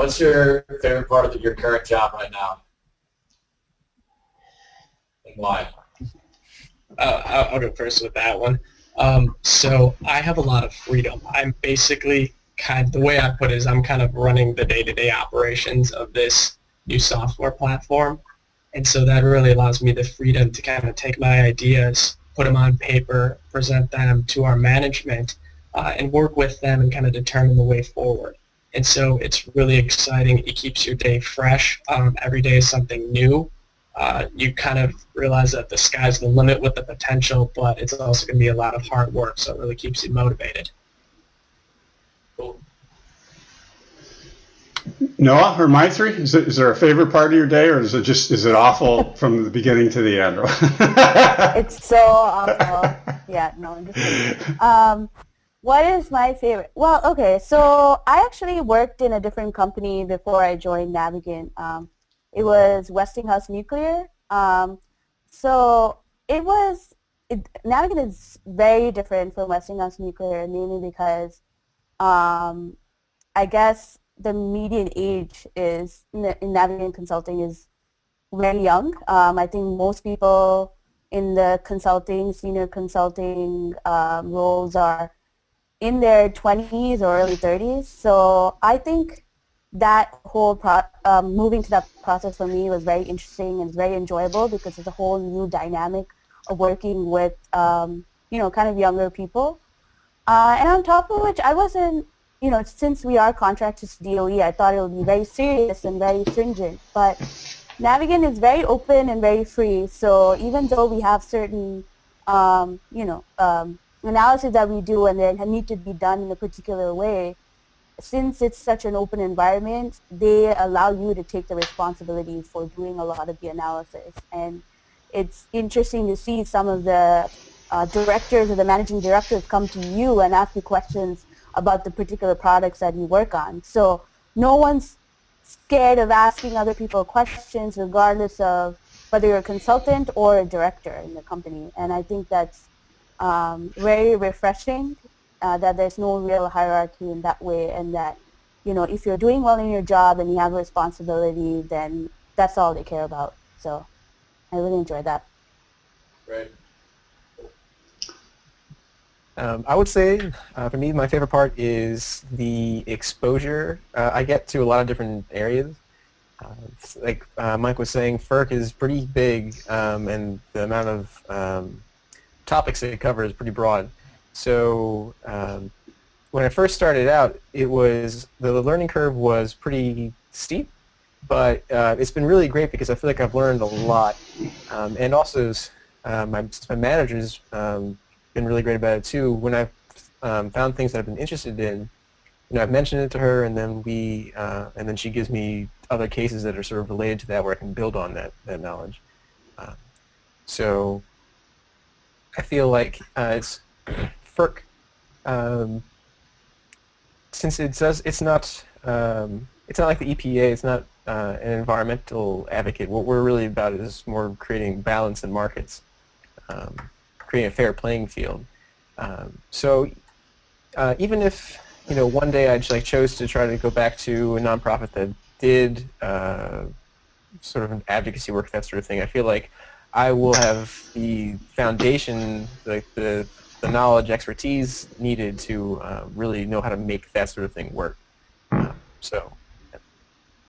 What's your favorite part of your current job right now, and why? I'll go first with that one. So I have a lot of freedom. I'm basically the way I put it is I'm kind of running the day-to-day operations of this new software platform. And so that really allows me the freedom to kind of take my ideas, put them on paper, present them to our management, and work with them and kind of determine the way forward. And so it's really exciting. It keeps your day fresh. Every day is something new. You kind of realize that the sky's the limit with the potential, but it's also going to be a lot of hard work, so it really keeps you motivated. Cool. Noah or Maitri, is there a favorite part of your day, or is it awful from the beginning to the end? It's so awful. Yeah, no, I'm just kidding. What is my favorite? Well, okay, so I actually worked in a different company before I joined Navigant. It was Westinghouse Nuclear. So Navigant is very different from Westinghouse Nuclear, mainly because I guess the median age is in Navigant Consulting is very young. I think most people in the senior consulting roles are in their 20s or early 30s. So I think that whole moving to that process for me was very interesting and very enjoyable because it's a whole new dynamic of working with, kind of younger people. And on top of which, I wasn't, since we are contracted to DOE, I thought it would be very serious and very stringent. But Navigant is very open and very free. So even though we have certain, analysis that we do and they need to be done in a particular way, since it's such an open environment, they allow you to take the responsibility for doing a lot of the analysis. And it's interesting to see some of the directors or the managing directors come to you and ask you questions about the particular products that you work on. So no one's scared of asking other people questions regardless of whether you're a consultant or a director in the company. And I think that's very refreshing, that there's no real hierarchy in that way, and that, if you're doing well in your job and you have a responsibility, then that's all they care about. So I really enjoyed that. Great. I would say, for me, my favorite part is the exposure I get to a lot of different areas. Like Mike was saying, FERC is pretty big, and the amount of topics that it covers is pretty broad. So when I first started out, the learning curve was pretty steep, but it's been really great because I feel like I've learned a lot, and also my manager's been really great about it too. When I've found things that I've been interested in, I've mentioned it to her, and then and then she gives me other cases that are sort of related to that where I can build on that knowledge. So I feel like it's FERC, since it's not like the EPA. It's not an environmental advocate. What we're really about is more creating balance in markets, creating a fair playing field. So even if one day I just chose to try to go back to a nonprofit that did sort of advocacy work, that sort of thing, I feel like I will have the foundation, like the knowledge, expertise needed to really know how to make that sort of thing work. So